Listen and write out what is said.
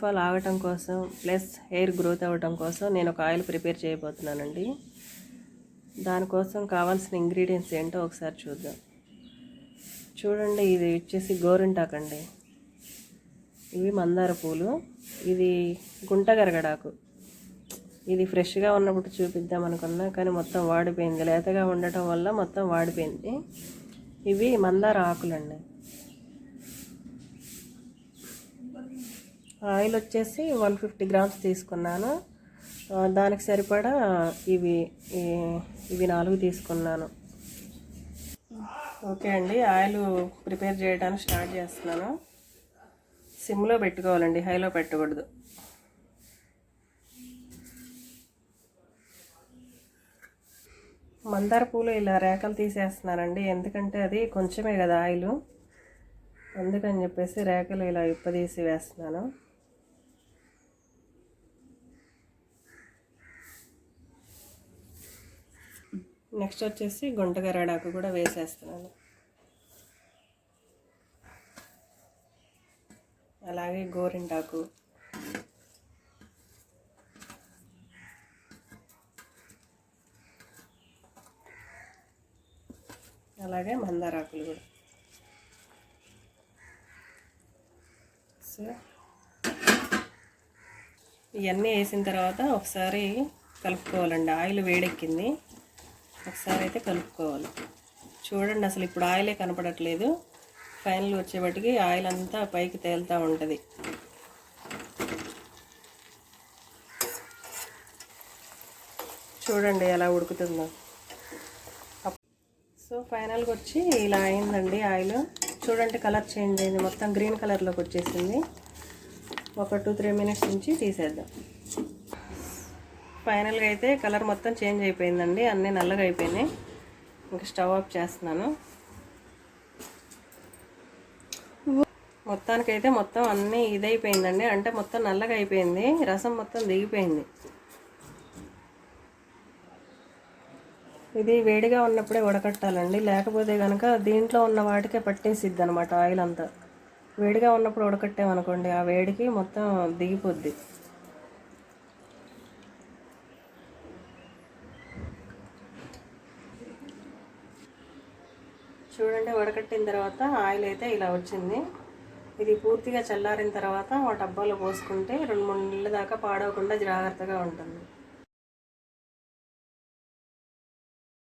Fall ఆగటం కోసం plus hair growth అవ్వటం కోసం నేను ఒక ఆయిల్ ప్రిపేర్ చేయబోతున్నానండి. దానికోసం కావాల్సిన ఇంగ్రీడియంట్స్ ఏంటో ఒకసారి చూద్దాం. చూడండి, ఇది వచ్చేసి గోరింటాకండి, ఇవి మందార పూలు, ఇది గుంటగరగడాకు. ఇది ఫ్రెష్గా ఉన్నప్పుడు చూపిద్దాం అనుకున్నా కానీ మొత్తం వాడిపోయింది, లేతగా ఉండటం వల్ల మొత్తం వాడిపోయింది. ఇవి మందార ఆకులండి. ఆయిల్ వచ్చేసి 150 గ్రామ్స్ తీసుకున్నాను. దానికి సరిపడా ఇవి 4 తీసుకున్నాను. ఓకే అండి, ఆయిల్ ప్రిపేర్ చేయడానికి స్టార్ట్ చేస్తున్నాను. సిమ్లో పెట్టుకోవాలండి, హైలో పెట్టకూడదు. మందార పూలు ఇలా రేకలు తీసేస్తున్నానండి, ఎందుకంటే అది కొంచెమే కదా ఆయిల్, అందుకని చెప్పేసి రేకలు ఇలా ఇప్పదీసి వేస్తున్నాను. నెక్స్ట్ వచ్చేసి గుంటగరడాకు కూడా వేసేస్తున్నాను. అలాగే గోరింటాకు, అలాగే మందారాకులు కూడా. సో ఇవన్నీ వేసిన తర్వాత ఒకసారి కలుపుకోవాలండి. ఆయిల్ వేడెక్కింది, ఒకసారి అయితే కలుపుకోవాలి. చూడండి, అసలు ఇప్పుడు ఆయిలే కనపడట్లేదు. ఫైనల్ వచ్చేబట్టికి ఆయిల్ అంతా పైకి తేలుతూ ఉంటుంది. చూడండి ఎలా ఉడుకుతుందో. సో ఫైనల్గా వచ్చి ఇలా అయిందండి ఆయిల్. చూడండి, కలర్ చేంజ్ అయింది, మొత్తం గ్రీన్ కలర్లోకి వచ్చేసింది. ఒక 2-3 మినిట్స్ నుంచి తీసేద్దాం. ఫైనల్గా అయితే కలర్ మొత్తం చేంజ్ అయిపోయిందండి, అన్నీ నల్లగా అయిపోయినాయి. ఇంకా స్టవ్ ఆఫ్ చేస్తున్నాను. మొత్తానికైతే మొత్తం అన్నీ ఇదైపోయిందండి, అంటే మొత్తం నల్లగా అయిపోయింది, రసం మొత్తం దిగిపోయింది. ఇది వేడిగా ఉన్నప్పుడే ఉడకట్టాలండి, లేకపోతే కనుక దీంట్లో ఉన్న వాటికే పట్టేసిద్ది అనమాట ఆయిల్ అంతా. వేడిగా ఉన్నప్పుడు ఉడకట్టామనుకోండి, ఆ వేడికి మొత్తం దిగిపోద్ది. చూడండి, వడకట్టిన తర్వాత ఆయిల్ అయితే ఇలా వచ్చింది. ఇది పూర్తిగా చల్లారిన తర్వాత ఆ డబ్బాలో పోసుకుంటే 2-3 నెలల దాకా పాడవకుండా జాగ్రత్తగా ఉంటుంది.